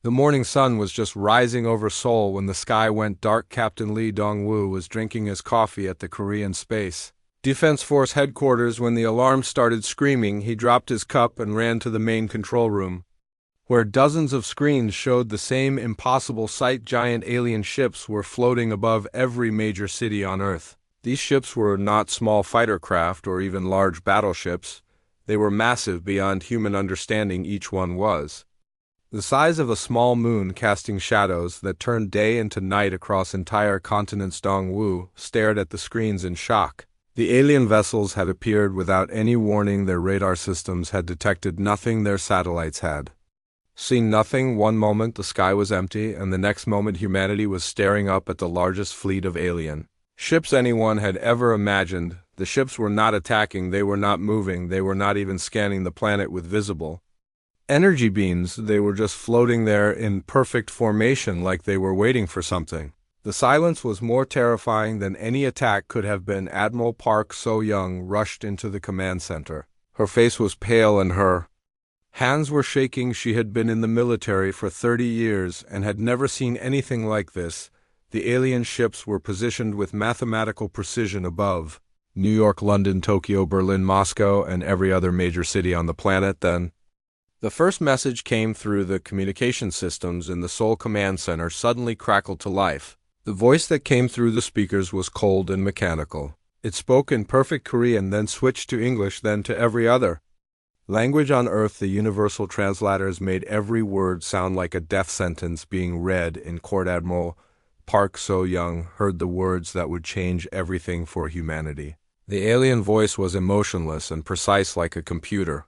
The morning sun was just rising over Seoul when the sky went dark. Captain Lee Dong-woo was drinking his coffee at the Korean Space Defense Force headquarters when the alarm started screaming. He dropped his cup and ran to the main control room, where dozens of screens showed the same impossible sight. Giant alien ships were floating above every major city on Earth. These ships were not small fighter craft or even large battleships. They were massive beyond human understanding. Each one was the size of a small moon, casting shadows that turned day into night across entire continents. Dong-woo stared at the screens in shock. The alien vessels had appeared without any warning. Their radar systems had detected nothing. Their satellites had seen nothing. One moment the sky was empty, and the next moment humanity was staring up at the largest fleet of alien ships anyone had ever imagined. The ships were not attacking, they were not moving, they were not even scanning the planet with visible energy beams. They were just floating there in perfect formation, like they were waiting for something. The silence was more terrifying than any attack could have been. Admiral Park So-young rushed into the command center. Her face was pale and her hands were shaking. She had been in the military for 30 years and had never seen anything like this. The alien ships were positioned with mathematical precision above New York, London, Tokyo, Berlin, Moscow, and every other major city on the planet. Then the first message came through the communication systems in the Seoul command center suddenly crackled to life. The voice that came through the speakers was cold and mechanical. It spoke in perfect Korean, then switched to English, then to every other language on Earth. The universal translators made every word sound like a death sentence being read in court. Admiral Park So-young heard the words that would change everything for humanity. The alien voice was emotionless and precise, like a computer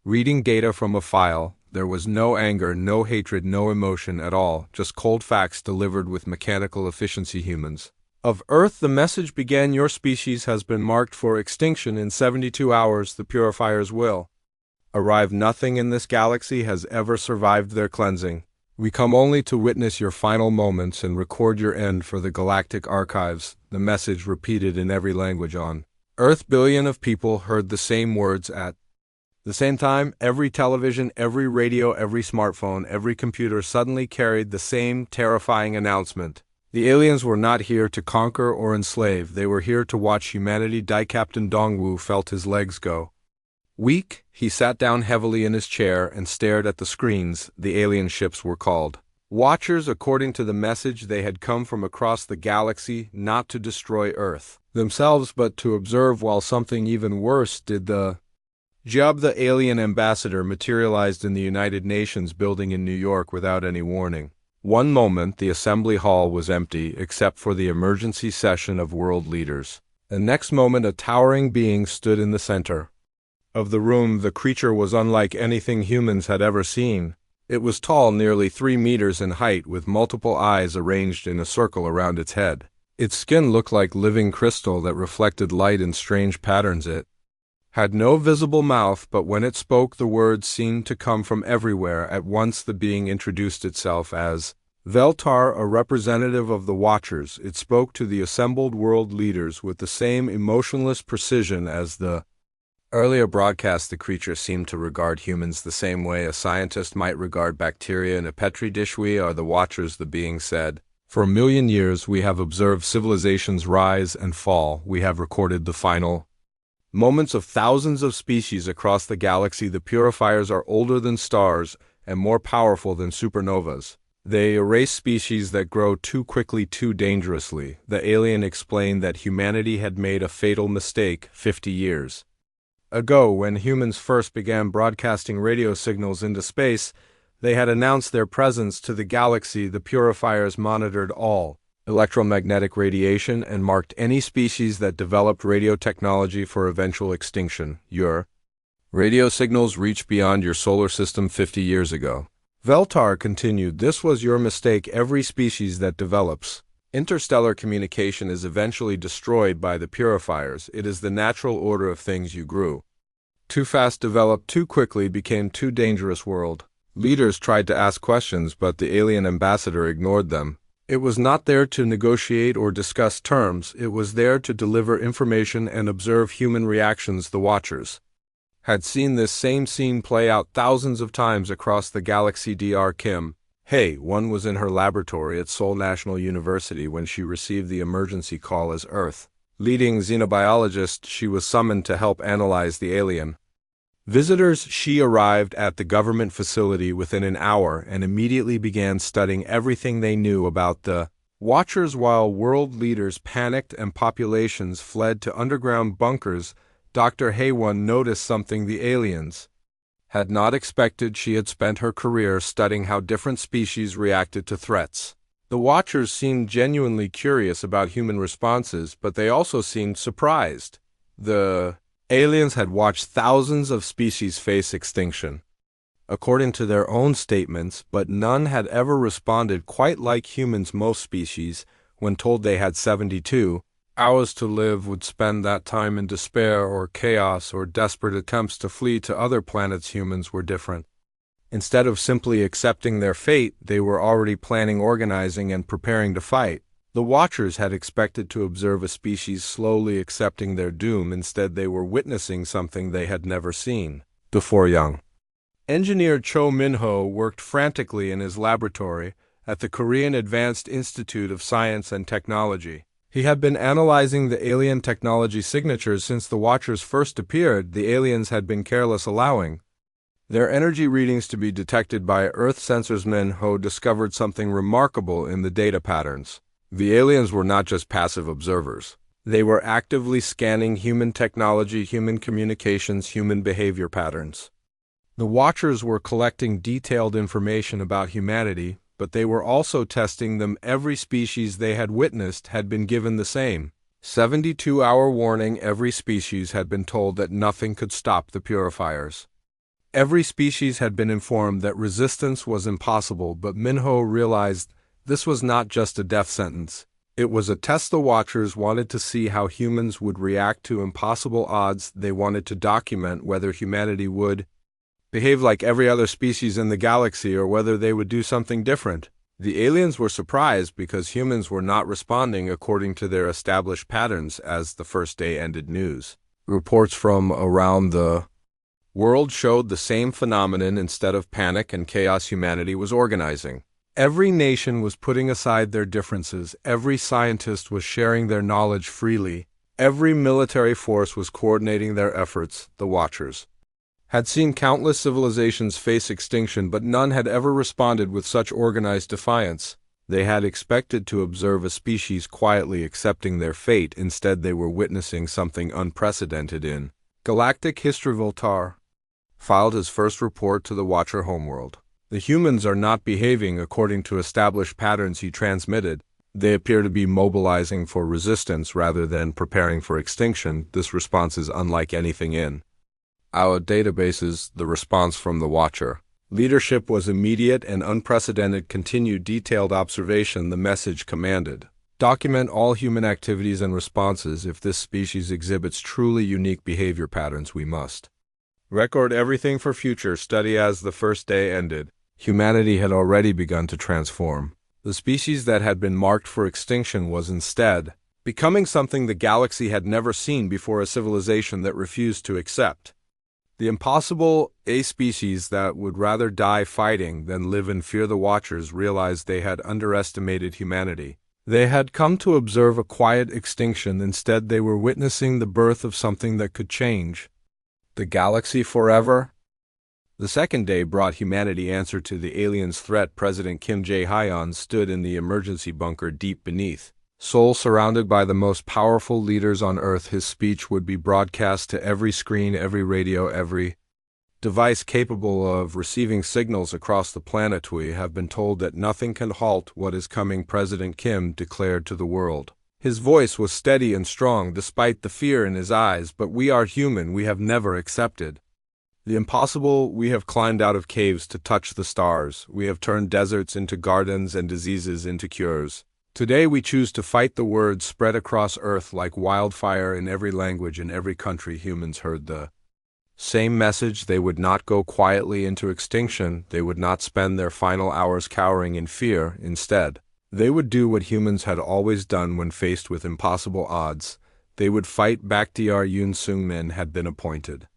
reading data from a file. There was no anger, no hatred, no emotion at all, just cold facts delivered with mechanical efficiency. Humans of Earth, the message began. Your species has been marked for extinction. In 72 hours, the purifiers will arrive. Nothing in this galaxy has ever survived their cleansing. We come only to witness your final moments and record your end for the Galactic archives. The message repeated in every language on Earth. Billions of people heard the same words at the same time. Every television, every radio, every smartphone, every computer suddenly carried the same terrifying announcement. The aliens were not here to conquer or enslave. They were here to watch humanity die. Captain Dong-woo felt his legs go weak. He sat down heavily in his chair and stared at the screens. The alien ships were called Watchers. According to the message, they had come from across the galaxy, not to destroy Earth themselves, but to observe. While something even worse did the job. The alien ambassador materialized in the United Nations building in New York without any warning. One moment, the assembly hall was empty, except for the emergency session of world leaders. The next moment, a towering being stood in the center of the room. The creature was unlike anything humans had ever seen. It was tall, nearly 3 meters in height, with multiple eyes arranged in a circle around its head. Its skin looked like living crystal that reflected light in strange patterns. It had no visible mouth, but when it spoke, the words seemed to come from everywhere. At once the being introduced itself as Veltar, a representative of the Watchers. It spoke to the assembled world leaders with the same emotionless precision as the earlier broadcast. The creature seemed to regard humans the same way a scientist might regard bacteria in a petri dish. We are the Watchers, the being said. For 1,000,000 years we have observed civilizations rise and fall. We have recorded the final moments of thousands of species across the galaxy. The purifiers are older than stars and more powerful than supernovas. They erase species that grow too quickly, too dangerously. The alien explained that humanity had made a fatal mistake 50 years ago. When humans first began broadcasting radio signals into space, they had announced their presence to the galaxy. The purifiers monitored all electromagnetic radiation and marked any species that developed radio technology for eventual extinction. Your radio signals reached beyond your solar system 50 years ago. Veltar continued, this was your mistake. Every species that develops interstellar communication is eventually destroyed by the purifiers. It is the natural order of things. You grew too fast, developed too quickly, became too dangerous. World leaders tried to ask questions, but the alien ambassador ignored them. It was not there to negotiate or discuss terms. It was there to deliver information and observe human reactions. The Watchers had seen this same scene play out thousands of times across the galaxy. Dr. Kim One was in her laboratory at Seoul National University when she received the emergency call as Earth. Leading xenobiologist, she was summoned to help analyze the alien. Visitors, she arrived at the government facility within an hour and immediately began studying everything they knew about the Watchers. While world leaders panicked and populations fled to underground bunkers, Dr. Haewon noticed something the aliens had not expected. She had spent her career studying how different species reacted to threats. The Watchers seemed genuinely curious about human responses, but they also seemed surprised. The aliens had watched thousands of species face extinction, according to their own statements, but none had ever responded quite like humans. Most species, when told they had 72 hours to live, would spend that time in despair or chaos or desperate attempts to flee to other planets. Humans were different. Instead of simply accepting their fate, they were already planning, organizing, and preparing to fight. The Watchers had expected to observe a species slowly accepting their doom. Instead, they were witnessing something they had never seen before. Young engineer Cho Min-ho worked frantically in his laboratory at the Korean Advanced Institute of Science and Technology. He had been analyzing the alien technology signatures since the Watchers first appeared. The aliens had been careless, allowing their energy readings to be detected by Earth sensors. Min-ho discovered something remarkable in the data patterns. The aliens were not just passive observers. They were actively scanning human technology, human communications, human behavior patterns. The Watchers were collecting detailed information about humanity, but they were also testing them. Every species they had witnessed had been given the same 72-hour warning. Every species had been told that nothing could stop the purifiers. Every species had been informed that resistance was impossible, but Min-ho realized this was not just a death sentence. It was a test. The Watchers wanted to see how humans would react to impossible odds. They wanted to document whether humanity would behave like every other species in the galaxy or whether they would do something different. The aliens were surprised because humans were not responding according to their established patterns. As the first day ended, news reports from around the world showed the same phenomenon. Instead of panic and chaos, humanity was organizing. Every nation was putting aside their differences. Every scientist was sharing their knowledge freely. Every military force was coordinating their efforts. The Watchers had seen countless civilizations face extinction, but none had ever responded with such organized defiance. They had expected to observe a species quietly accepting their fate. Instead, they were witnessing something unprecedented. In Galactic history, Voltaire filed his first report to the Watcher homeworld. The humans are not behaving according to established patterns, he transmitted. They appear to be mobilizing for resistance rather than preparing for extinction. This response is unlike anything in our databases. The response from the Watcher leadership was immediate and unprecedented. Continued detailed observation. The message commanded: document all human activities and responses. If this species exhibits truly unique behavior patterns, we must record everything for future study. As the first day ended, humanity had already begun to transform. The species that had been marked for extinction was instead becoming something the galaxy had never seen before, a civilization that refused to accept the impossible, a species that would rather die fighting than live in fear. The Watchers realized they had underestimated humanity. They had come to observe a quiet extinction. Instead, they were witnessing the birth of something that could change the galaxy forever. The second day brought humanity answer to the aliens' threat. President Kim Jae-hyun stood in the emergency bunker deep beneath Seoul, surrounded by the most powerful leaders on Earth. His speech would be broadcast to every screen, every radio, every device capable of receiving signals across the planet. We have been told that nothing can halt what is coming, President Kim declared to the world. His voice was steady and strong despite the fear in his eyes. But we are human. We have never accepted the impossible. We have climbed out of caves to touch the stars. We have turned deserts into gardens and diseases into cures. Today we choose to fight. The words spread across Earth like wildfire. In every language, in every country, humans heard the same message. They would not go quietly into extinction. They would not spend their final hours cowering in fear. Instead, they would do what humans had always done when faced with impossible odds. They would fight back. Dr. Yoon Sung-min had been appointed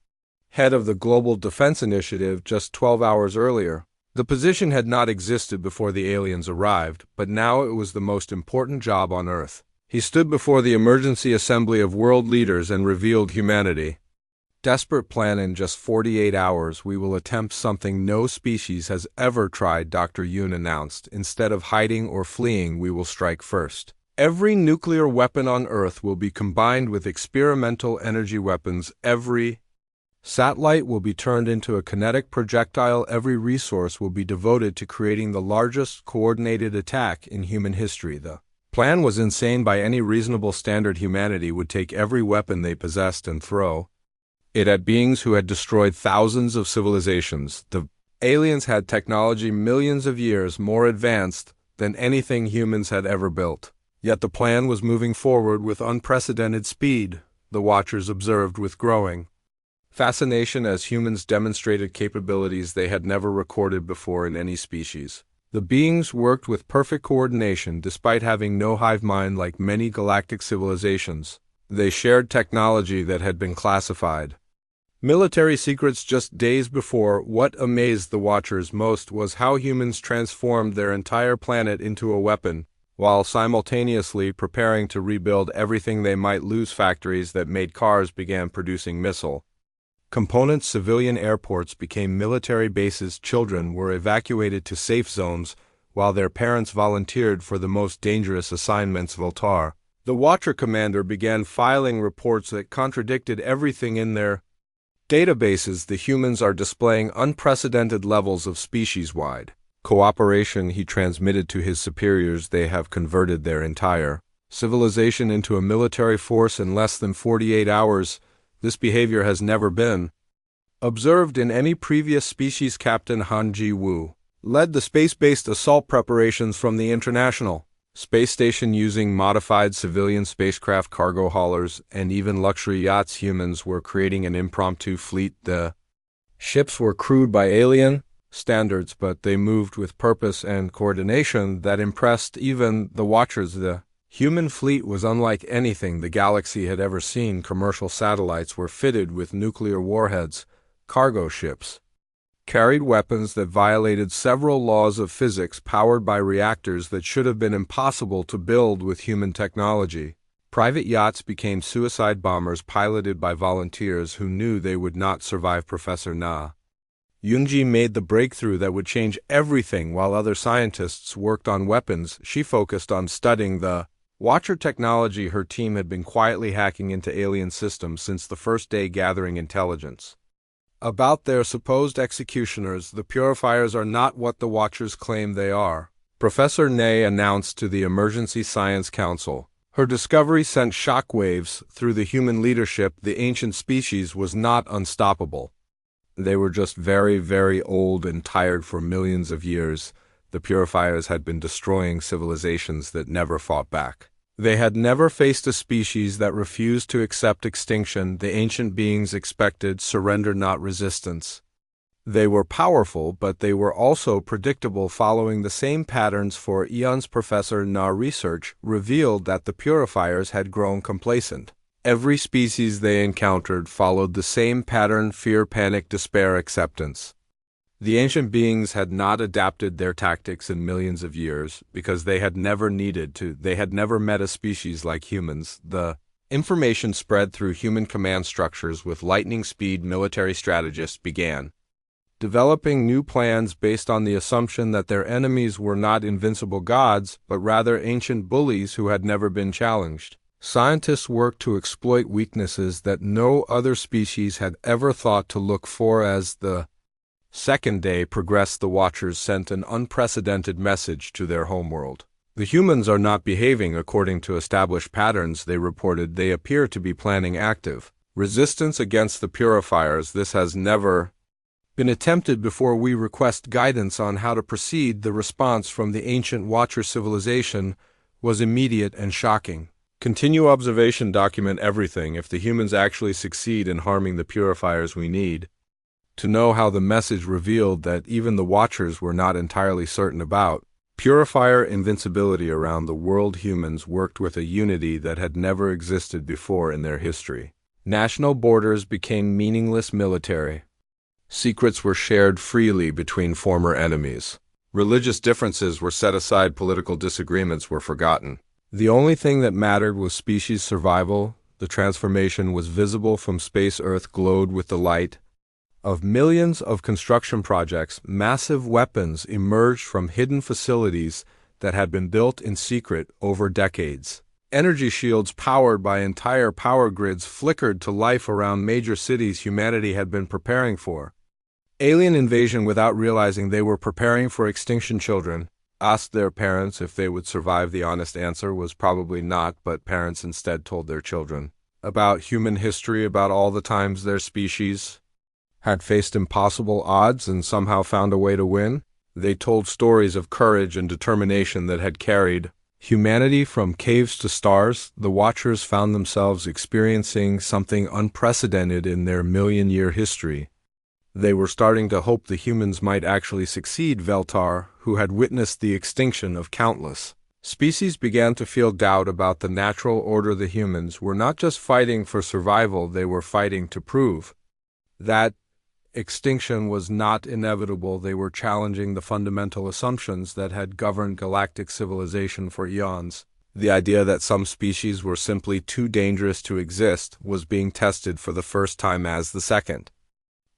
head of the Global Defense Initiative just 12 hours earlier. The position had not existed before the aliens arrived, but now it was the most important job on Earth. He stood before the emergency assembly of world leaders and revealed humanity. Desperate plan: in just 48 hours we will attempt something no species has ever tried, Dr. Yoon announced. Instead of hiding or fleeing, we will strike first. Every nuclear weapon on Earth will be combined with experimental energy weapons. Every satellite will be turned into a kinetic projectile. Every resource will be devoted to creating the largest coordinated attack in human history. The plan was insane by any reasonable standard. Humanity would take every weapon they possessed and throw it at beings who had destroyed thousands of civilizations. The aliens had technology millions of years more advanced than anything humans had ever built. Yet the plan was moving forward with unprecedented speed. The Watchers observed with growing fascination as humans demonstrated capabilities they had never recorded before in any species. The beings worked with perfect coordination despite having no hive mind like many galactic civilizations. They shared technology that had been classified military secrets just days before. What amazed the Watchers most was how humans transformed their entire planet into a weapon, while simultaneously preparing to rebuild everything they might lose. Factories that made cars began producing missile components. Civilian airports became military bases. Children were evacuated to safe zones, while their parents volunteered for the most dangerous assignments. Voltar, the Watcher commander, began filing reports that contradicted everything in their databases. The humans are displaying unprecedented levels of species-wide cooperation, he transmitted to his superiors. They have converted their entire civilization into a military force in less than 48 hours. This behavior has never been observed in any previous species. Captain Han Ji-woo led the space-based assault preparations from the International Space Station using modified civilian spacecraft, cargo haulers, and even luxury yachts. Humans were creating an impromptu fleet. The ships were crewed by alien standards, but they moved with purpose and coordination that impressed even the Watchers. The human fleet was unlike anything the galaxy had ever seen. Commercial satellites were fitted with nuclear warheads. Cargo ships carried weapons that violated several laws of physics, powered by reactors that should have been impossible to build with human technology. Private yachts became suicide bombers piloted by volunteers who knew they would not survive. Professor Na Yoonji made the breakthrough that would change everything. While other scientists worked on weapons, she focused on studying the Watcher technology. Her team had been quietly hacking into alien systems since the first day, gathering intelligence about their supposed executioners. The purifiers are not what the Watchers claim they are, Professor Ney announced to the Emergency Science Council. Her discovery sent shockwaves through the human leadership. The ancient species was not unstoppable. They were just very, very old and tired. For millions of years, the purifiers had been destroying civilizations that never fought back. They had never faced a species that refused to accept extinction. The ancient beings expected surrender, not resistance. They were powerful, but they were also predictable, following the same patterns for eons. Professor Na research revealed that the purifiers had grown complacent. Every species they encountered followed the same pattern: fear, panic, despair, acceptance. The ancient beings had not adapted their tactics in millions of years because they had never needed to. They had never met a species like humans. The information spread through human command structures with lightning speed. Military strategists began developing new plans based on the assumption that their enemies were not invincible gods, but rather ancient bullies who had never been challenged. Scientists worked to exploit weaknesses that no other species had ever thought to look for. As the second day progressed, the Watchers sent an unprecedented message to their homeworld. The humans are not behaving according to established patterns, they reported. They appear to be planning active resistance against the purifiers. This has never been attempted before. We request guidance on how to proceed. The response from the ancient Watcher civilization was immediate and shocking. Continue observation, document everything. If the humans actually succeed in harming the purifiers, we need to know how. The message revealed that even the Watchers were not entirely certain about purifier invincibility around the world. Humans worked with a unity that had never existed before in their history. National borders became meaningless. Military Secrets were shared freely between former enemies. Religious differences were set aside, political disagreements were forgotten. The only thing that mattered was species survival. The transformation was visible from space. Earth glowed with the light of millions of construction projects. Massive weapons emerged from hidden facilities that had been built in secret over decades. Energy shields powered by entire power grids flickered to life around major cities humanity had been preparing for. Alien invasion without realizing they were preparing for extinction. Children asked their parents if they would survive. The honest answer was probably not, but parents instead told their children about human history, about all the times their species had faced impossible odds and somehow found a way to win. They told stories of courage and determination that had carried humanity from caves to stars. The Watchers found themselves experiencing something unprecedented in their million-year history. They were starting to hope the humans might actually succeed. Veltar, who had witnessed the extinction of countless species, began to feel doubt about the natural order. The humans were not just fighting for survival, they were fighting to prove that extinction was not inevitable. They were challenging the fundamental assumptions that had governed galactic civilization for eons. The idea that some species were simply too dangerous to exist was being tested for the first time. As the second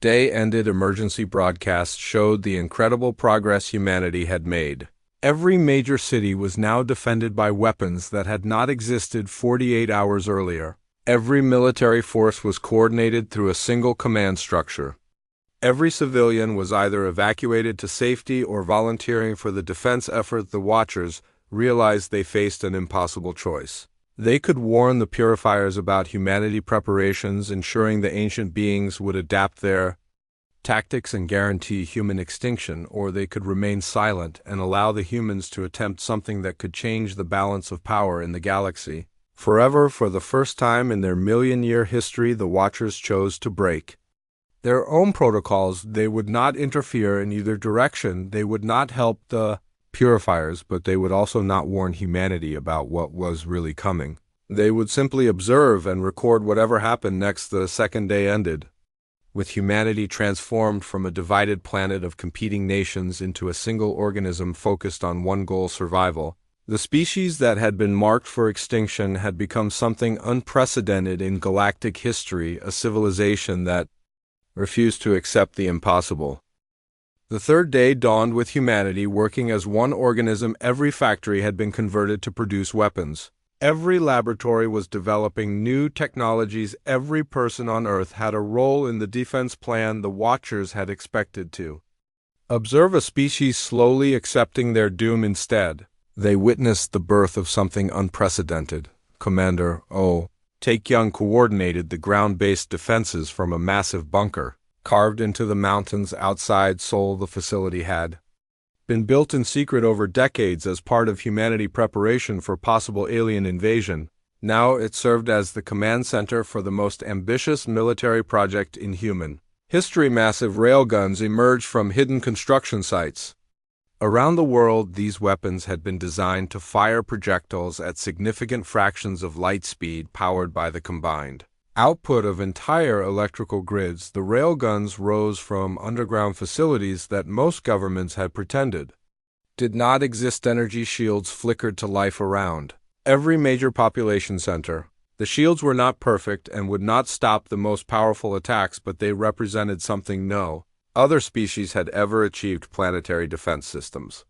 day ended, emergency broadcasts showed the incredible progress humanity had made. Every major city was now defended by weapons that had not existed 48 hours earlier. Every military force was coordinated through a single command structure. Every civilian was either evacuated to safety or volunteering for the defense effort. The Watchers realized they faced an impossible choice. They could warn the Purifiers about humanity preparations, ensuring the ancient beings would adapt their tactics and guarantee human extinction, or they could remain silent and allow the humans to attempt something that could change the balance of power in the galaxy forever. For the first time in their million-year history, the Watchers chose to break their own protocols. They would not interfere in either direction. They would not help the Purifiers, but they would also not warn humanity about what was really coming. They would simply observe and record whatever happened next. The second day ended with humanity transformed from a divided planet of competing nations into a single organism focused on one goal: survival. The species that had been marked for extinction had become something unprecedented in galactic history, a civilization that refused to accept the impossible. The third day dawned with humanity working as one organism. Every factory had been converted to produce weapons. Every laboratory was developing new technologies. Every person on Earth had a role in the defense plan. The Watchers had expected to observe a species slowly accepting their doom. Instead, they witnessed the birth of something unprecedented. Commander Taekyung coordinated the ground-based defenses from a massive bunker carved into the mountains outside Seoul. The facility had been built in secret over decades as part of humanity preparation for possible alien invasion. Now it served as the command center for the most ambitious military project in human history. Massive railguns emerged from hidden construction sites around the world. These weapons had been designed to fire projectiles at significant fractions of light speed, powered by the combined output of entire electrical grids. The railguns rose from underground facilities that most governments had pretended did not exist. Energy shields flickered to life around every major population center. The shields were not perfect and would not stop the most powerful attacks, but they represented something no other species had ever achieved: planetary defense systems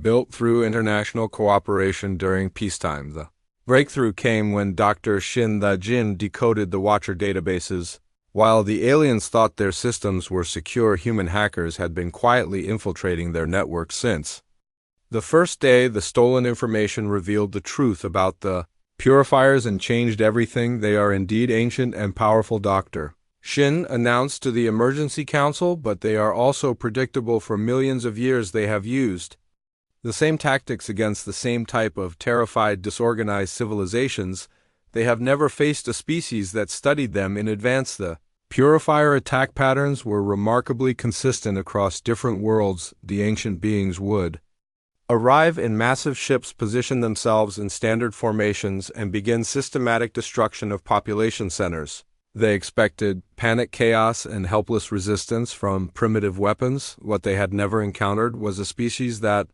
built through international cooperation during peacetime. The breakthrough came when Dr. Shin the Jin decoded the Watcher databases. While the aliens thought their systems were secure, human hackers had been quietly infiltrating their network since the first day. The stolen information revealed the truth about the Purifiers and changed everything. They are indeed ancient and powerful, Dr. Shin announced to the Emergency Council, but they are also predictable. For millions of years they have used the same tactics against the same type of terrified, disorganized civilizations. They have never faced a species that studied them in advance. The Purifier attack patterns were remarkably consistent across different worlds. The ancient beings would arrive in massive ships, position themselves in standard formations, and begin systematic destruction of population centers. They expected panic, chaos, and helpless resistance from primitive weapons. What they had never encountered was a species that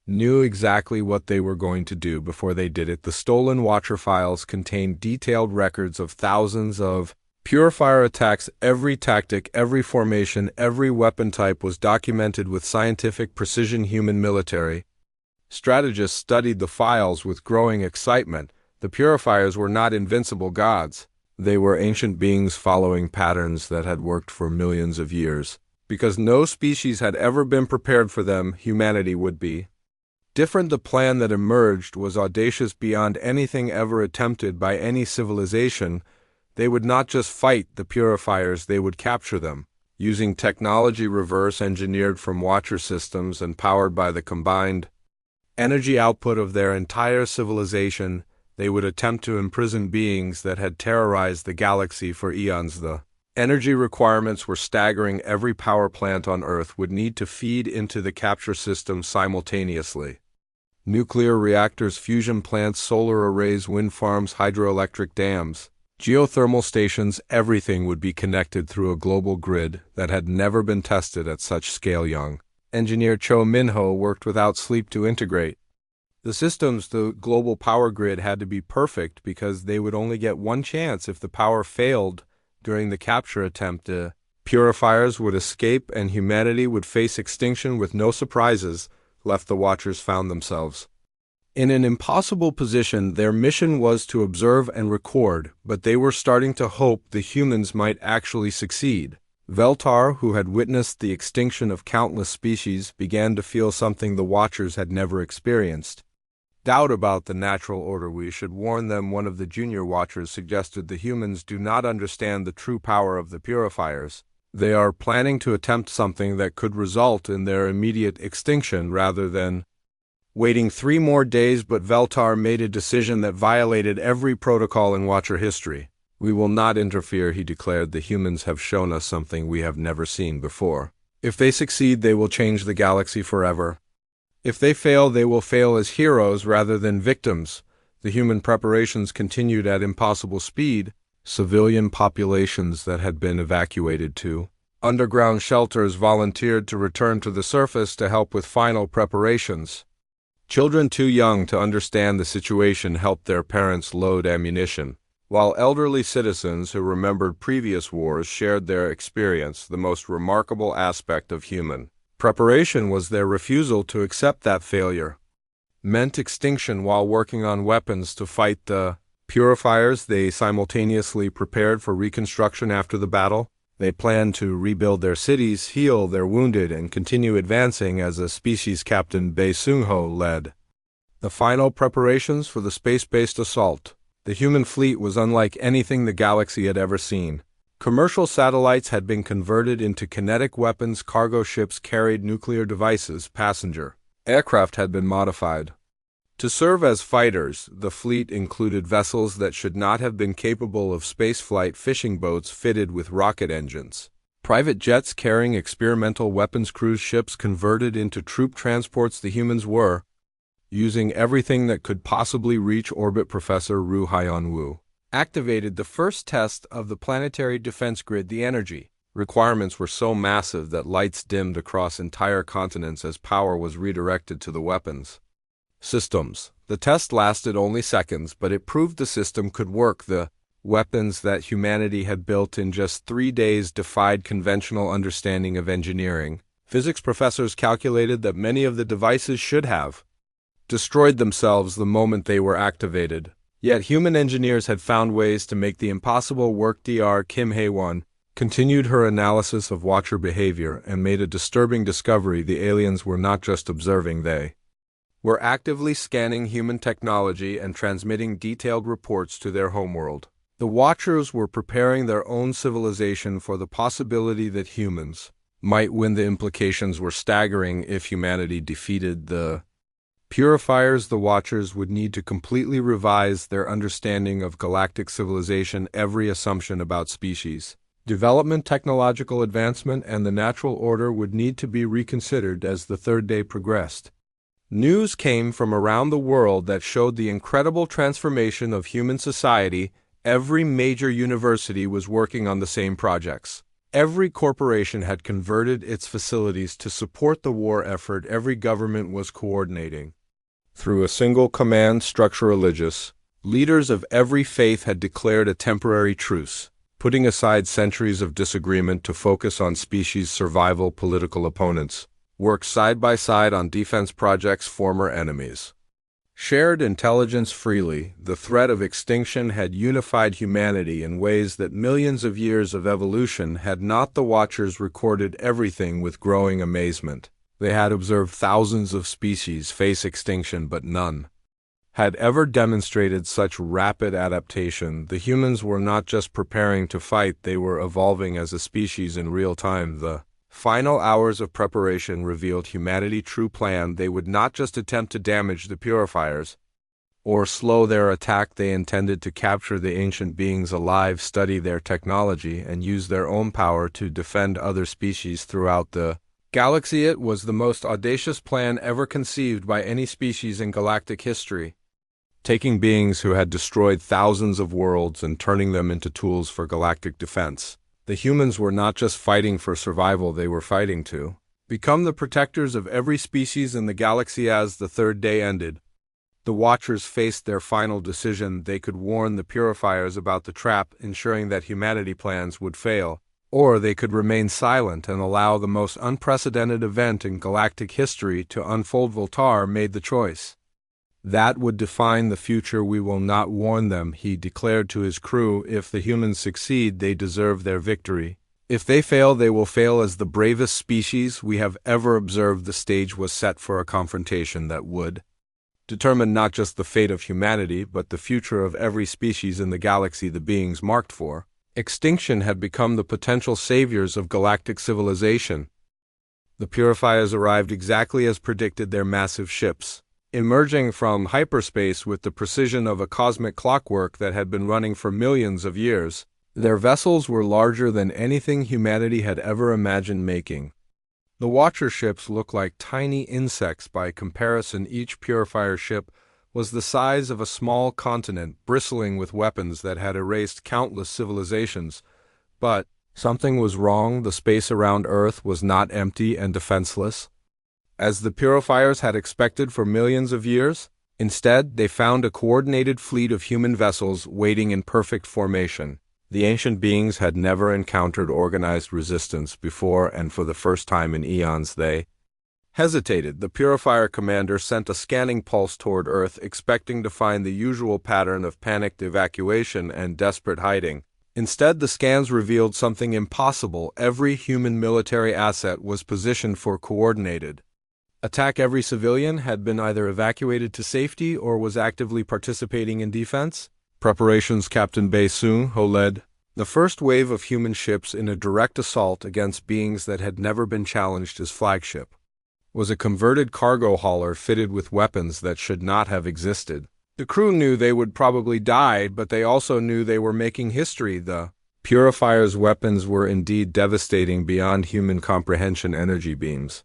knew exactly what they were going to do before they did it. The stolen Watcher files contained detailed records of thousands of purifier attacks. Every tactic, every formation, every weapon type was documented with scientific precision. Human military strategists studied the files with growing excitement. The purifiers were not invincible gods. They were ancient beings following patterns that had worked for millions of years. Because no species had ever been prepared for them, humanity would be different. The plan that emerged was audacious beyond anything ever attempted by any civilization. They would not just fight the purifiers, they would capture them. Using technology reverse-engineered from Watcher systems and powered by the combined energy output of their entire civilization, they would attempt to imprison beings that had terrorized the galaxy for eons. The energy requirements were staggering. Every power plant on Earth would need to feed into the capture system simultaneously. Nuclear reactors, fusion plants, solar arrays, wind farms, hydroelectric dams, geothermal stations, everything would be connected through a global grid that had never been tested at such scale. Young engineer Cho Min-ho worked without sleep to integrate the systems. The global power grid had to be perfect because they would only get one chance. If the power failed during the capture attempt, the purifiers would escape and humanity would face extinction. With no surprises left, the Watchers found themselves in an impossible position. Their mission was to observe and record, but they were starting to hope the humans might actually succeed. Veltar, who had witnessed the extinction of countless species, began to feel something the Watchers had never experienced: doubt about the natural order. We should warn them, one of the junior Watchers suggested. The humans do not understand the true power of the purifiers. They are planning to attempt something that could result in their immediate extinction rather than waiting 3 more days. But Veltar made a decision that violated every protocol in Watcher history. We will not interfere, he declared. The humans have shown us something we have never seen before. If they succeed, they will change the galaxy forever. If they fail, they will fail as heroes rather than victims. The human preparations continued at impossible speed. Civilian populations that had been evacuated to underground shelters volunteered to return to the surface to help with final preparations. Children too young to understand the situation helped their parents load ammunition, while elderly citizens who remembered previous wars shared their experience. The most remarkable aspect of human preparation was their refusal to accept that failure meant extinction. While working on weapons to fight the purifiers, they simultaneously prepared for reconstruction after the battle. They planned to rebuild their cities, heal their wounded, and continue advancing as a species. Captain Bae Sung-ho led the final preparations for the space-based assault. The human fleet was unlike anything the galaxy had ever seen. Commercial satellites had been converted into kinetic weapons, cargo ships carried nuclear devices, passenger aircraft had been modified to serve as fighters. The fleet included vessels that should not have been capable of spaceflight, fishing boats fitted with rocket engines, private jets carrying experimental weapons, cruise ships converted into troop transports. The humans were using everything that could possibly reach orbit. Professor Ru Hyun-woo activated the first test of the planetary defense grid. The energy requirements were so massive that lights dimmed across entire continents as power was redirected to the weapons systems. The test lasted only seconds, but it proved the system could work. The weapons that humanity had built in just 3 days defied conventional understanding of engineering. Physics professors calculated that many of the devices should have destroyed themselves the moment they were activated. Yet human engineers had found ways to make the impossible work. Dr. Kim Hae-won continued her analysis of Watcher behavior and made a disturbing discovery: the aliens were not just observing, they were actively scanning human technology and transmitting detailed reports to their homeworld. The Watchers were preparing their own civilization for the possibility that humans might win. The implications were staggering. If humanity defeated the purifiers, the Watchers would need to completely revise their understanding of galactic civilization. Every assumption about species development, technological advancement, and the natural order would need to be reconsidered. As the third day progressed, news came from around the world that showed the incredible transformation of human society. Every major university was working on the same projects. Every corporation had converted its facilities to support the war effort every government was coordinating. Through a single command structure, religious leaders of every faith had declared a temporary truce, putting aside centuries of disagreement to focus on species survival. Political opponents worked side by side on defense projects. Former enemies shared intelligence freely. The threat of extinction had unified humanity in ways that millions of years of evolution had not. The Watchers recorded everything with growing amazement. They had observed thousands of species face extinction, but none had ever demonstrated such rapid adaptation. The humans were not just preparing to fight, they were evolving as a species in real time. The final hours of preparation revealed humanity's true plan. They would not just attempt to damage the purifiers or slow their attack. They intended to capture the ancient beings alive, study their technology, and use their own power to defend other species throughout the galaxy. It was the most audacious plan ever conceived by any species in galactic history, taking beings who had destroyed thousands of worlds and turning them into tools for galactic defense. The humans were not just fighting for survival, they were fighting to become the protectors of every species in the galaxy. As the third day ended, the Watchers faced their final decision. They could warn the purifiers about the trap, ensuring that humanity plans would fail, or they could remain silent and allow the most unprecedented event in galactic history to unfold. Voltaire made the choice that would define the future. We will not warn them, he declared to his crew. If the humans succeed, they deserve their victory. If they fail, they will fail as the bravest species we have ever observed. The stage was set for a confrontation that would determine not just the fate of humanity, but the future of every species in the galaxy. The beings marked for extinction had become the potential saviors of galactic civilization. The purifiers arrived exactly as predicted, their massive ships emerging from hyperspace with the precision of a cosmic clockwork that had been running for millions of years. Their vessels were larger than anything humanity had ever imagined making. The Watcher ships looked like tiny insects by comparison. Each purifier ship was the size of a small continent, bristling with weapons that had erased countless civilizations. But something was wrong. The space around Earth was not empty and defenseless, as the purifiers had expected for millions of years. Instead, they found a coordinated fleet of human vessels waiting in perfect formation. The ancient beings had never encountered organized resistance before, and for the first time in eons they hesitated. The purifier commander sent a scanning pulse toward Earth, expecting to find the usual pattern of panicked evacuation and desperate hiding. Instead, the scans revealed something impossible. Every human military asset was positioned for coordinated attack. Every civilian had been either evacuated to safety or was actively participating in defense preparations. Captain Bei Sung Ho led the first wave of human ships in a direct assault against beings that had never been challenged. His flagship was a converted cargo hauler fitted with weapons that should not have existed. The crew knew they would probably die, but they also knew they were making history. The purifier's weapons were indeed devastating beyond human comprehension. Energy beams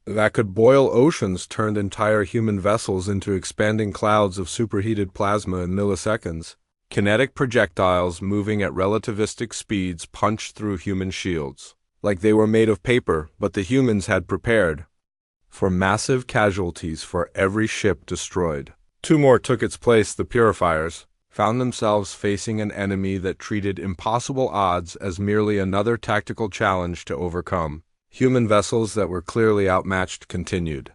that could boil oceans turned entire human vessels into expanding clouds of superheated plasma in milliseconds. Kinetic projectiles moving at relativistic speeds punched through human shields like they were made of paper, but the humans had prepared for massive casualties for every ship destroyed. Two more took its place. The purifiers found themselves facing an enemy that treated impossible odds as merely another tactical challenge to overcome. Human vessels that were clearly outmatched continued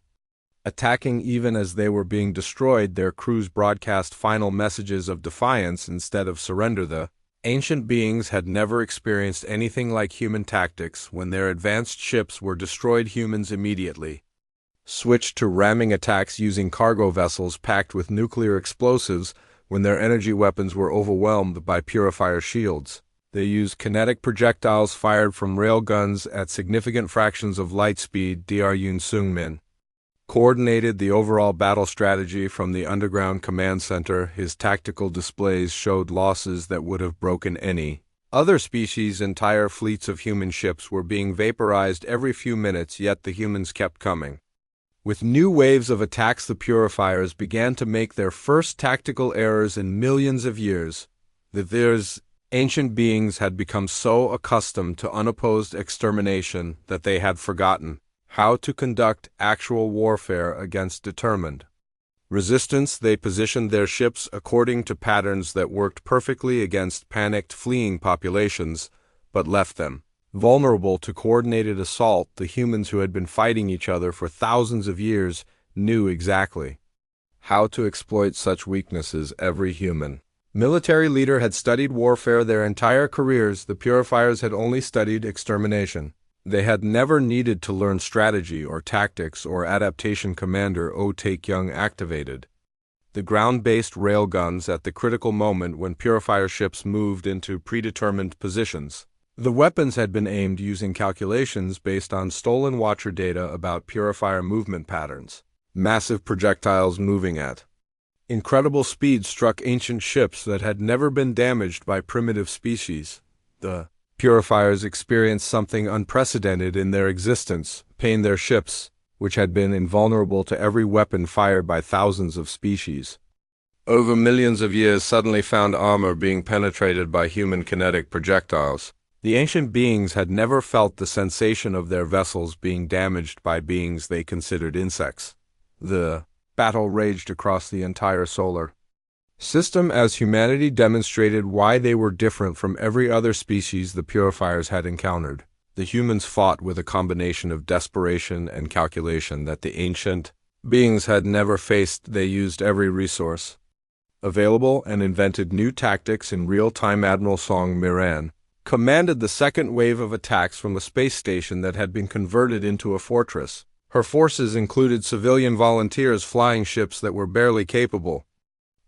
attacking. Even as they were being destroyed, their crews broadcast final messages of defiance instead of surrender. The ancient beings had never experienced anything like human tactics. When their advanced ships were destroyed, humans immediately switched to ramming attacks using cargo vessels packed with nuclear explosives. When their energy weapons were overwhelmed by purifier shields, they used kinetic projectiles fired from railguns at significant fractions of light speed. Dr. Yoon Sung-min coordinated the overall battle strategy from the underground command center. His tactical displays showed losses that would have broken any other species. Entire fleets of human ships were being vaporized every few minutes, yet the humans kept coming. With new waves of attacks, the purifiers began to make their first tactical errors in millions of years. There's ancient beings had become so accustomed to unopposed extermination that they had forgotten how to conduct actual warfare against determined resistance. They positioned their ships according to patterns that worked perfectly against panicked fleeing populations, but left them vulnerable to coordinated assault. The humans who had been fighting each other for thousands of years knew exactly how to exploit such weaknesses. Every human military leader had studied warfare their entire careers. The purifiers had only studied extermination. They had never needed to learn strategy or tactics or adaptation. Commander O. Taekyung activated the ground-based railguns at the critical moment when purifier ships moved into predetermined positions. The weapons had been aimed using calculations based on stolen watcher data about purifier movement patterns. Massive projectiles moving at incredible speed struck ancient ships that had never been damaged by primitive species. The purifiers experienced something unprecedented in their existence. Their ships, which had been invulnerable to every weapon fired by thousands of species over millions of years, suddenly found armor being penetrated by human kinetic projectiles. The ancient beings had never felt the sensation of their vessels being damaged by beings they considered insects. The battle raged across the entire solar system as humanity demonstrated why they were different from every other species the purifiers had encountered. The humans fought with a combination of desperation and calculation that the ancient beings had never faced. They used every resource available and invented new tactics in real time. Admiral Song Miran commanded the second wave of attacks from a space station that had been converted into a fortress. Her forces included civilian volunteers flying ships that were barely capable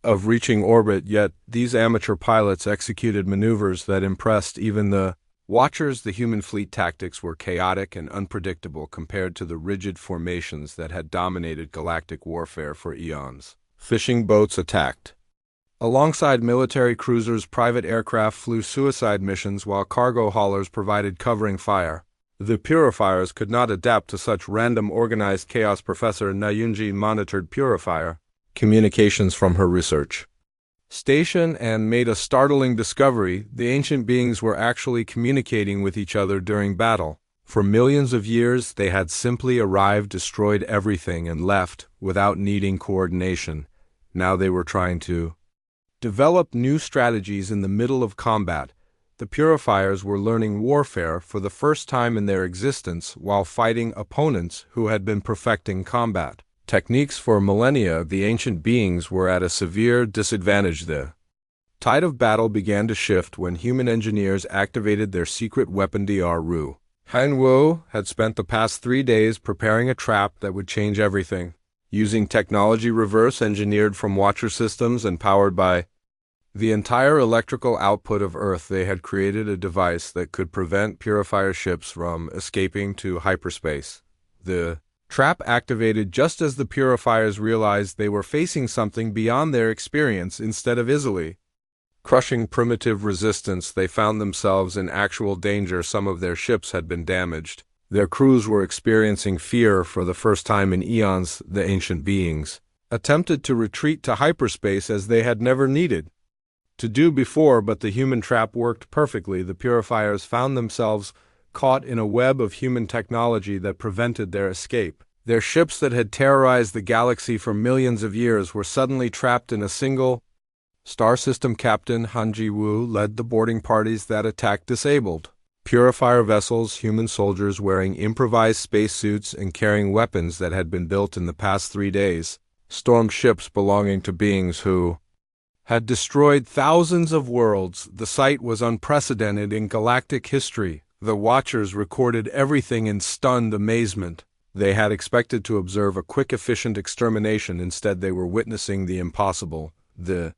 of reaching orbit, yet these amateur pilots executed maneuvers that impressed even the watchers. The human fleet tactics were chaotic and unpredictable compared to the rigid formations that had dominated galactic warfare for eons. Fishing boats attacked alongside military cruisers. Private aircraft flew suicide missions while cargo haulers provided covering fire. The purifiers could not adapt to such random organized chaos. Professor Nayunji monitored purifier communications from her research station and made a startling discovery. The ancient beings were actually communicating with each other during battle. For millions of years, they had simply arrived, destroyed everything, and left without needing coordination. Now they were trying to develop new strategies in the middle of combat. The purifiers were learning warfare for the first time in their existence while fighting opponents who had been perfecting combat techniques for millennia. The ancient beings were at a severe disadvantage. The tide of battle began to shift when human engineers activated their secret weapon. Dr. Han Wu had spent the past 3 days preparing a trap that would change everything. Using technology reverse engineered from watcher systems and powered by the entire electrical output of Earth, they had created a device that could prevent purifier ships from escaping to hyperspace. The trap activated just as the purifiers realized they were facing something beyond their experience. Instead of easily crushing primitive resistance, they found themselves in actual danger. Some of their ships had been damaged. Their crews were experiencing fear for the first time in eons. The ancient beings attempted to retreat to hyperspace as they had never needed to do before, but the human trap worked perfectly. The purifiers found themselves caught in a web of human technology that prevented their escape. Their ships that had terrorized the galaxy for millions of years were suddenly trapped in a single star system. Captain Han Ji-woo led the boarding parties that attacked disabled purifier vessels. Human soldiers wearing improvised spacesuits and carrying weapons that had been built in the past 3 days stormed ships belonging to beings who had destroyed thousands of worlds. The sight was unprecedented in galactic history. The watchers recorded everything in stunned amazement. They had expected to observe a quick, efficient extermination. Instead, they were witnessing the impossible. The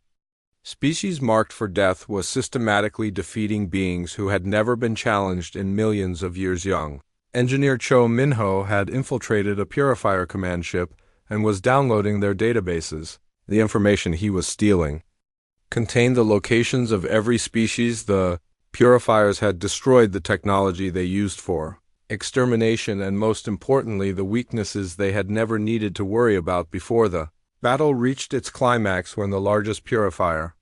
species marked for death was systematically defeating beings who had never been challenged in millions of years. Young engineer Cho Minho had infiltrated a purifier command ship and was downloading their databases. The information he was stealing contained the locations of every species. The purifiers had destroyed the technology they used for extermination and, most importantly, the weaknesses they had never needed to worry about before. The battle reached its climax when the largest purifier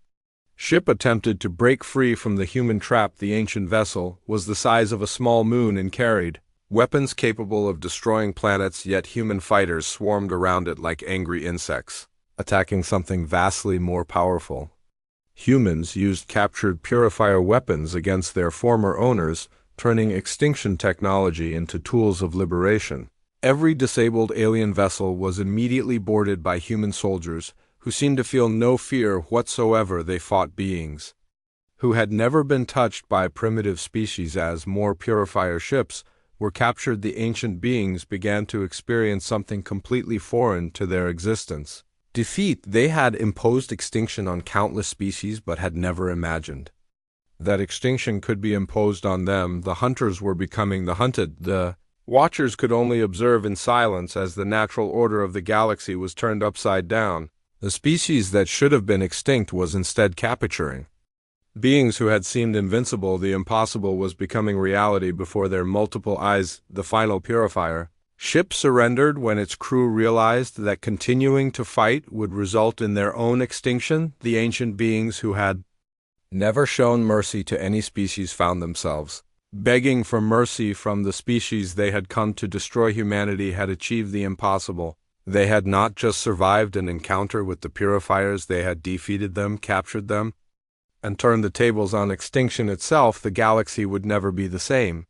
ship attempted to break free from the human trap. The ancient vessel was the size of a small moon and carried weapons capable of destroying planets, yet human fighters swarmed around it like angry insects, attacking something vastly more powerful. Humans used captured purifier weapons against their former owners, turning extinction technology into tools of liberation. Every disabled alien vessel was immediately boarded by human soldiers, who seemed to feel no fear whatsoever. They fought beings who had never been touched by primitive species. As more purifier ships were captured, the ancient beings began to experience something completely foreign to their existence. Defeat. They had imposed extinction on countless species but had never imagined that extinction could be imposed on them. The hunters were becoming the hunted. The watchers could only observe in silence as the natural order of the galaxy was turned upside down. The species that should have been extinct was instead capturing beings who had seemed invincible. The impossible was becoming reality before their multiple eyes. The final purifier ship surrendered when its crew realized that continuing to fight would result in their own extinction. The ancient beings who had never shown mercy to any species found themselves begging for mercy from the species they had come to destroy. Humanity had achieved the impossible. They had not just survived an encounter with the purifiers, they had defeated them, captured them, and turned the tables on extinction itself. The galaxy would never be the same.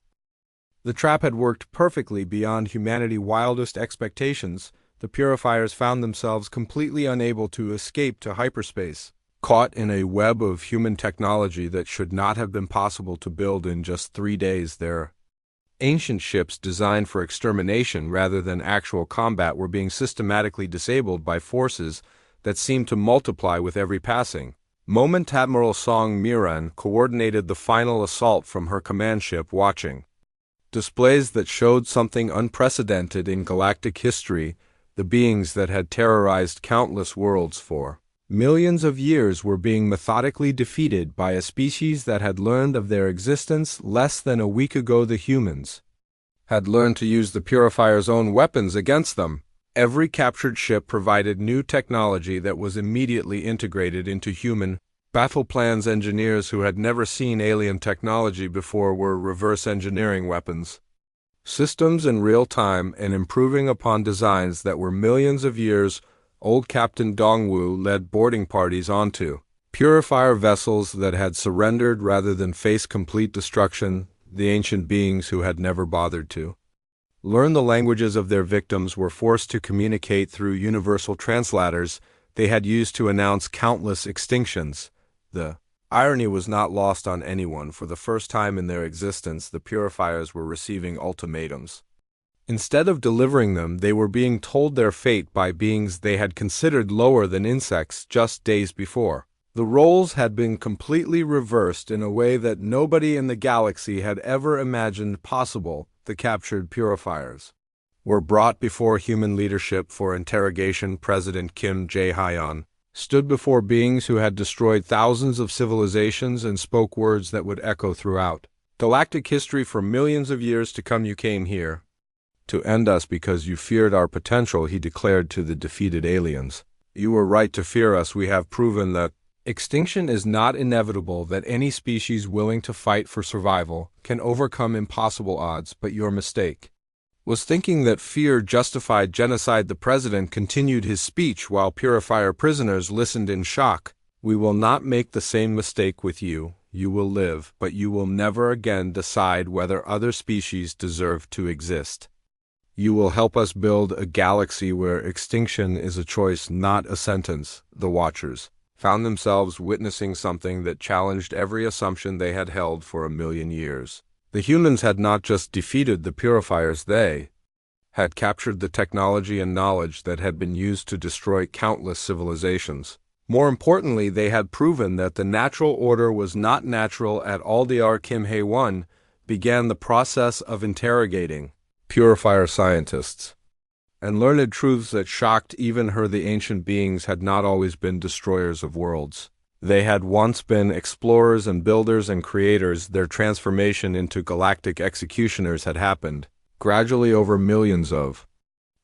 The trap had worked perfectly beyond humanity's wildest expectations. The purifiers found themselves completely unable to escape to hyperspace, caught in a web of human technology that should not have been possible to build in just 3 days. Their ancient ships, designed for extermination rather than actual combat, were being systematically disabled by forces that seemed to multiply with every passing moment. Admiral Song Miran coordinated the final assault from her command ship, watching displays that showed something unprecedented in galactic history. The beings that had terrorized countless worlds for millions of years were being methodically defeated by a species that had learned of their existence less than a week ago. The humans had learned to use the purifier's own weapons against them. Every captured ship provided new technology that was immediately integrated into human battle plans. Engineers who had never seen alien technology before were reverse engineering weapons systems in real time and improving upon designs that were millions of years old. Captain Dongwu led boarding parties onto purifier vessels that had surrendered rather than face complete destruction. The ancient beings who had never bothered to learn the languages of their victims were forced to communicate through universal translators they had used to announce countless extinctions. The irony was not lost on anyone. For the first time in their existence, the purifiers were receiving ultimatums. Instead of delivering them, they were being told their fate by beings they had considered lower than insects just days before. The roles had been completely reversed in a way that nobody in the galaxy had ever imagined possible. The captured purifiers were brought before human leadership for interrogation. President Kim Jae-hyun stood before beings who had destroyed thousands of civilizations and spoke words that would echo throughout galactic history for millions of years to come. You came here to end us because you feared our potential, he declared to the defeated aliens. You were right to fear us. We have proven that extinction is not inevitable, that any species willing to fight for survival can overcome impossible odds, but your mistake was thinking that fear justified genocide. The president continued his speech while purifier prisoners listened in shock. We will not make the same mistake with you. You will live, but you will never again decide whether other species deserve to exist. You will help us build a galaxy where extinction is a choice, not a sentence. The Watchers found themselves witnessing something that challenged every assumption they had held for 1,000,000 years. The humans had not just defeated the purifiers, they had captured the technology and knowledge that had been used to destroy countless civilizations. More importantly, they had proven that the natural order was not natural at all. Dr. Kim Hae-won began the process of interrogating purifier scientists and learned truths that shocked even her. The ancient beings had not always been destroyers of worlds. They had once been explorers and builders and creators. Their transformation into galactic executioners had happened gradually over millions of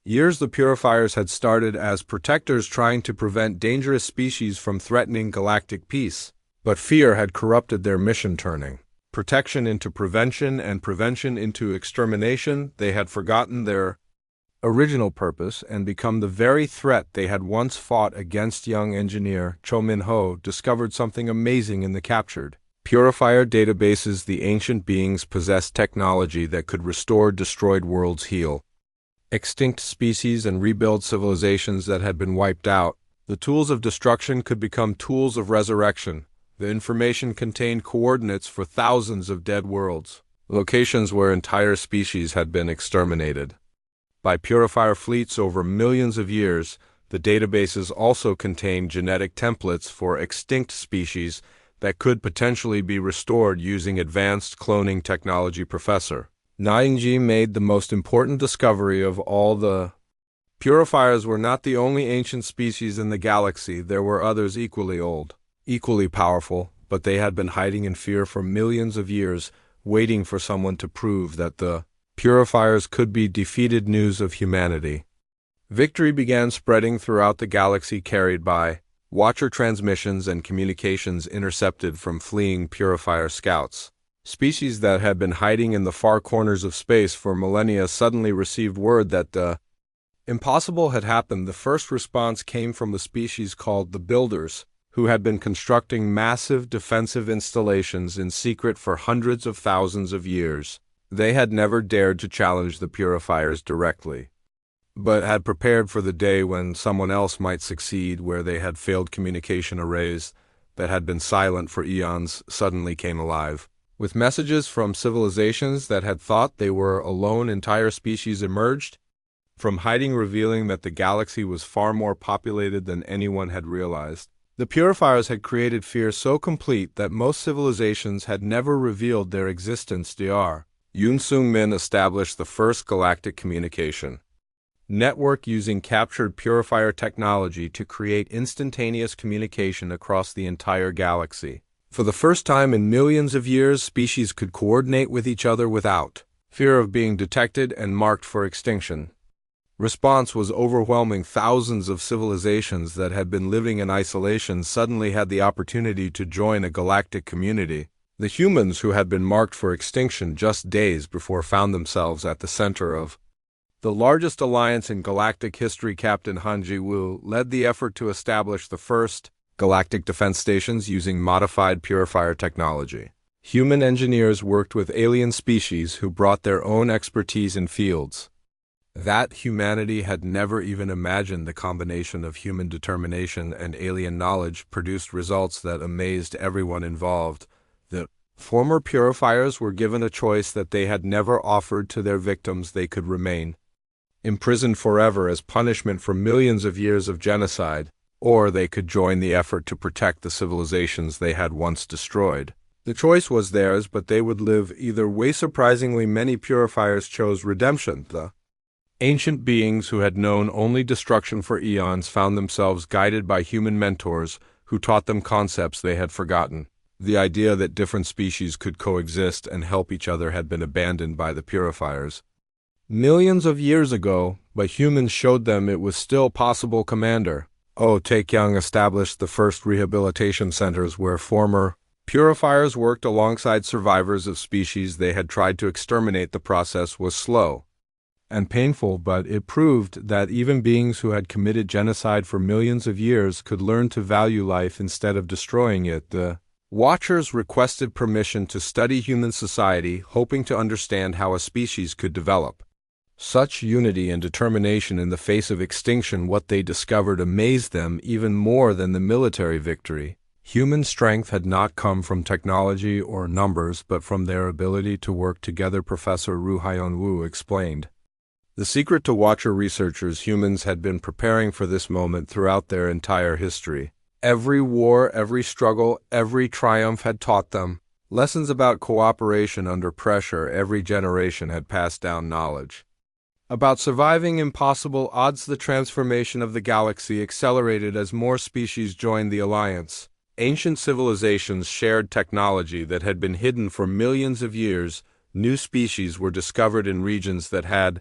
years. The purifiers had started as protectors, trying to prevent dangerous species from threatening galactic peace. But fear had corrupted their mission, turning protection into prevention and prevention into extermination. They had forgotten their original purpose and become the very threat they had once fought against. Young engineer Cho Min-ho discovered something amazing in the captured purifier databases. The ancient beings possessed technology that could restore destroyed worlds, heal extinct species, and rebuild civilizations that had been wiped out. The tools of destruction could become tools of resurrection. The information contained coordinates for thousands of dead worlds, locations where entire species had been exterminated by purifier fleets over millions of years. The databases also contained genetic templates for extinct species that could potentially be restored using advanced cloning technology. Professor Nyingji made the most important discovery of all. The purifiers were not the only ancient species in the galaxy. There were others equally old, equally powerful, but they had been hiding in fear for millions of years, waiting for someone to prove that the purifiers could be defeated. News of humanity victory began spreading throughout the galaxy, carried by Watcher transmissions and communications intercepted from fleeing purifier scouts. Species that had been hiding in the far corners of space for millennia suddenly received word that the impossible had happened. The first response came from the species called the Builders, who had been constructing massive defensive installations in secret for hundreds of thousands of years. They had never dared to challenge the purifiers directly, but had prepared for the day when someone else might succeed. Where they had failed communication arrays that had been silent for eons suddenly came alive, with messages from civilizations that had thought they were alone. Entire species emerged from hiding, revealing that the galaxy was far more populated than anyone had realized. The purifiers had created fear so complete that most civilizations had never revealed their existence. Dr. Yoon Sung-min established the first galactic communication network using captured purifier technology to create instantaneous communication across the entire galaxy. For the first time in millions of years, species could coordinate with each other without fear of being detected and marked for extinction. Response was overwhelming. Thousands of civilizations that had been living in isolation suddenly had the opportunity to join a galactic community. The humans who had been marked for extinction just days before found themselves at the center of the largest alliance in galactic history. Captain Han Ji-woo led the effort to establish the first galactic defense stations using modified purifier technology. Human engineers worked with alien species who brought their own expertise in fields that humanity had never even imagined. The combination of human determination and alien knowledge produced results that amazed everyone involved. The former purifiers were given a choice that they had never offered to their victims. They could remain imprisoned forever as punishment for millions of years of genocide, or they could join the effort to protect the civilizations they had once destroyed. The choice was theirs, but they would live either way. Surprisingly, many purifiers chose redemption. The ancient beings who had known only destruction for eons found themselves guided by human mentors who taught them concepts they had forgotten. The idea that different species could coexist and help each other had been abandoned by the purifiers millions of years ago, but humans showed them it was still possible. Commander Taekyung established the first rehabilitation centers where former purifiers worked alongside survivors of species they had tried to exterminate. The process was slow and painful, but it proved that even beings who had committed genocide for millions of years could learn to value life instead of destroying it. The Watchers requested permission to study human society, hoping to understand how a species could develop such unity and determination in the face of extinction. What they discovered amazed them even more than the military victory. Human strength had not come from technology or numbers, but from their ability to work together. Professor Ru Hyun-woo explained. The secret to Watcher researchers: humans had been preparing for this moment throughout their entire history. Every war, every struggle, every triumph had taught them lessons about cooperation under pressure. Every generation had passed down knowledge about surviving impossible odds. The transformation of the galaxy accelerated as more species joined the alliance. Ancient civilizations shared technology that had been hidden for millions of years. New species were discovered in regions that had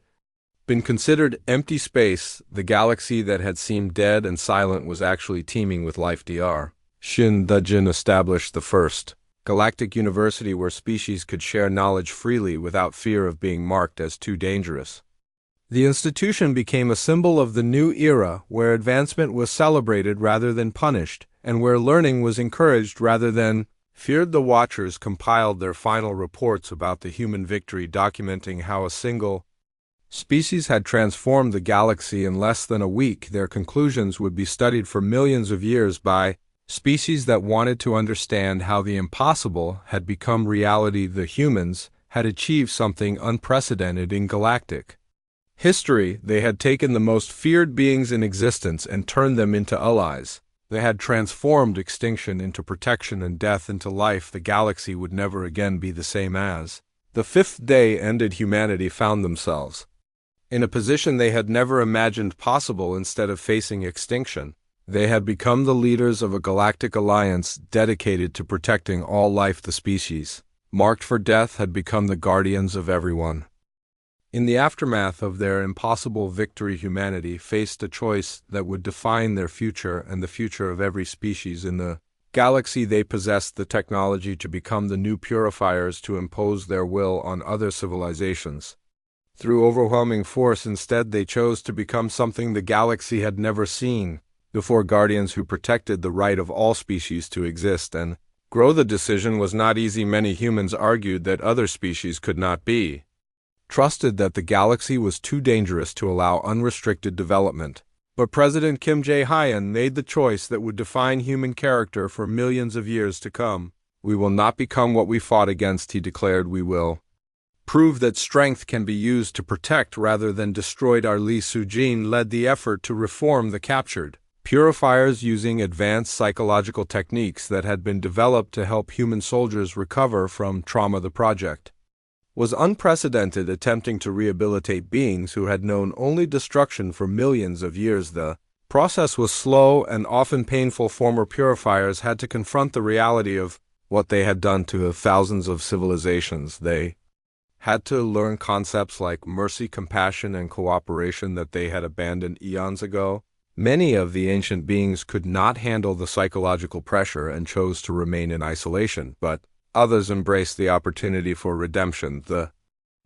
been considered empty space. The galaxy that had seemed dead and silent was actually teeming with life. Dr. Shin Dajin established the first galactic university where species could share knowledge freely without fear of being marked as too dangerous. The institution became a symbol of the new era where advancement was celebrated rather than punished, and where learning was encouraged rather than feared. The Watchers compiled their final reports about the human victory, documenting how a single species had transformed the galaxy in less than a week. Their conclusions would be studied for millions of years by species that wanted to understand how the impossible had become reality. The humans had achieved something unprecedented in galactic history. They had taken the most feared beings in existence and turned them into allies. They had transformed extinction into protection and death into life. The galaxy would never again be the same. As the fifth day ended, humanity found themselves in a position they had never imagined possible. Instead of facing extinction, they had become the leaders of a galactic alliance dedicated to protecting all life. The species marked for death had become the guardians of everyone. In the aftermath of their impossible victory, humanity faced a choice that would define their future and the future of every species in the galaxy. They possessed the technology to become the new purifiers, to impose their will on other civilizations through overwhelming force. Instead, they chose to become something the galaxy had never seen before: guardians who protected the right of all species to exist and grow. The decision was not easy. Many humans argued that other species could not be trusted, that the galaxy was too dangerous to allow unrestricted development. But President Kim Jae-hyun made the choice that would define human character for millions of years to come. "We will not become what we fought against," he declared. "We will prove that strength can be used to protect rather than destroyed." Our Lee Soo-jin led the effort to reform the captured purifiers using advanced psychological techniques that had been developed to help human soldiers recover from trauma. The project was unprecedented, attempting to rehabilitate beings who had known only destruction for millions of years. The process was slow and often painful. Former purifiers had to confront the reality of what they had done to thousands of civilizations. They had to learn concepts like mercy, compassion, and cooperation that they had abandoned eons ago. Many of the ancient beings could not handle the psychological pressure and chose to remain in isolation, but others embraced the opportunity for redemption. The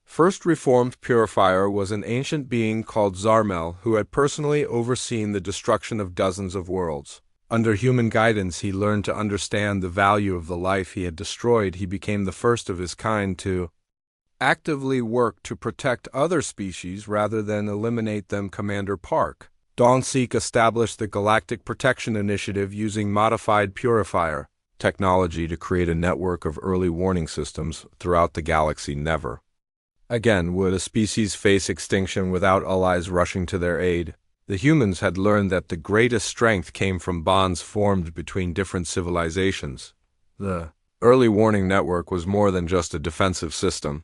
first reformed purifier was an ancient being called Zarmel, who had personally overseen the destruction of dozens of worlds. Under human guidance, he learned to understand the value of the life he had destroyed. He became the first of his kind to actively work to protect other species rather than eliminate them. Commander Park Dong-sik established the Galactic Protection Initiative using modified purifier technology to create a network of early warning systems throughout the galaxy. Never again would a species face extinction without allies rushing to their aid. The humans had learned that the greatest strength came from bonds formed between different civilizations. The early warning network was more than just a defensive system.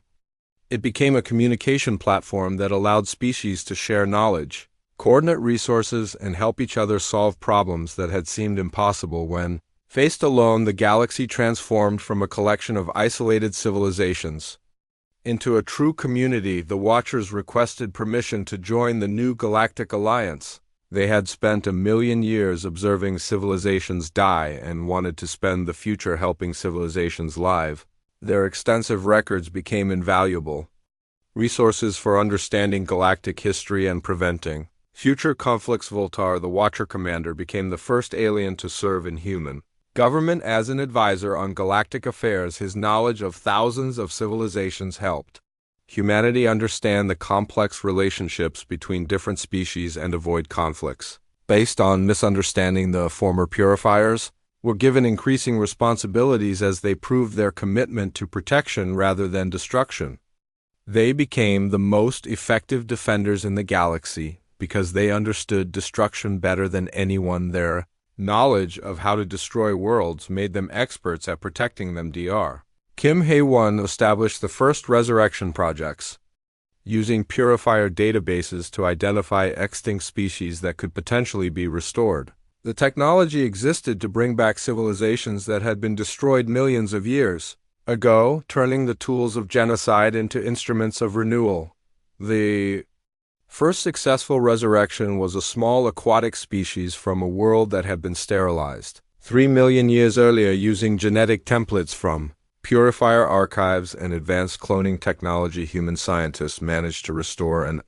It became a communication platform that allowed species to share knowledge, coordinate resources, and help each other solve problems that had seemed impossible when faced alone. The galaxy transformed from a collection of isolated civilizations into a true community. The Watchers requested permission to join the new Galactic Alliance. They had spent 1,000,000 years observing civilizations die and wanted to spend the future helping civilizations live. Their extensive records became invaluable resources for understanding galactic history and preventing future conflicts. Voltar, the Watcher Commander, became the first alien to serve in human government as an advisor on galactic affairs. His knowledge of thousands of civilizations helped humanity understand the complex relationships between different species and avoid conflicts. Based on misunderstanding, the former purifiers were given increasing responsibilities as they proved their commitment to protection rather than destruction. They became the most effective defenders in the galaxy because they understood destruction better than anyone. Their knowledge of how to destroy worlds made them experts at protecting them. Dr. Kim Hae-won established the first resurrection projects, using purifier databases to identify extinct species that could potentially be restored. The technology existed to bring back civilizations that had been destroyed millions of years ago, turning the tools of genocide into instruments of renewal. The first successful resurrection was a small aquatic species from a world that had been sterilized. 3 million years earlier, using genetic templates from purifier archives and advanced cloning technology, human scientists managed to restore an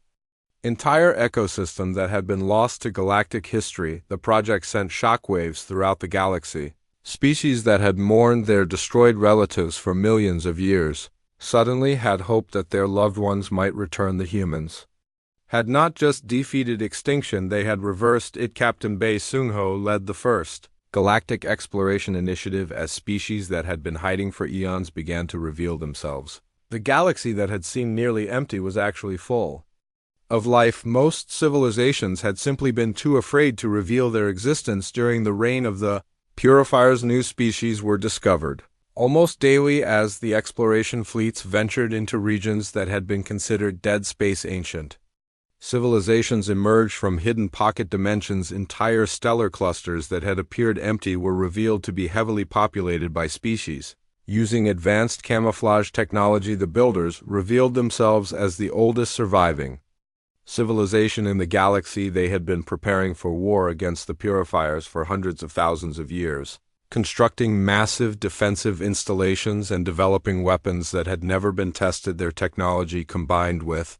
entire ecosystem that had been lost to galactic history. The project sent shockwaves throughout the galaxy. Species that had mourned their destroyed relatives for millions of years suddenly had hope that their loved ones might return. The humans had not just defeated extinction, they had reversed it. Captain Bei Sung-ho led the first Galactic Exploration Initiative as species that had been hiding for eons began to reveal themselves. The galaxy that had seemed nearly empty was actually full of life. Most civilizations had simply been too afraid to reveal their existence. During the reign of the Purifiers, new species were discovered almost daily as the exploration fleets ventured into regions that had been considered dead space. Ancient civilizations emerged from hidden pocket dimensions. Entire stellar clusters that had appeared empty were revealed to be heavily populated by species. Using advanced camouflage technology, the builders revealed themselves as the oldest surviving civilization in the galaxy. They had been preparing for war against the Purifiers for hundreds of thousands of years, constructing massive defensive installations and developing weapons that had never been tested. Their technology, combined with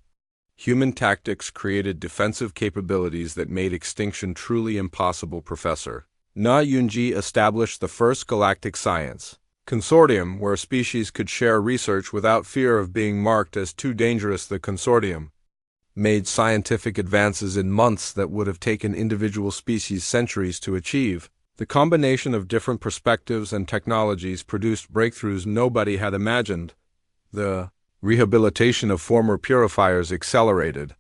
human tactics, created defensive capabilities that made extinction truly impossible. Professor Na Yunji established the first galactic science consortium where species could share research without fear of being marked as too dangerous. The consortium made scientific advances in months that would have taken individual species centuries to achieve. The combination of different perspectives and technologies produced breakthroughs nobody had imagined. The rehabilitation of former purifiers accelerated.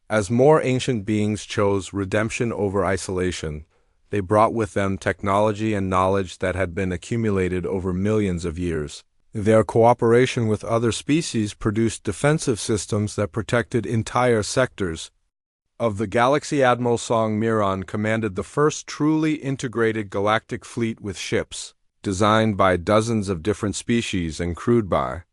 As more ancient beings chose redemption over isolation, they brought with them technology and knowledge that had been accumulated over millions of years. Their cooperation with other species produced defensive systems that protected entire sectors of the galaxy. Admiral Song Miron commanded the first truly integrated galactic fleet with ships designed by dozens of different species and crewed by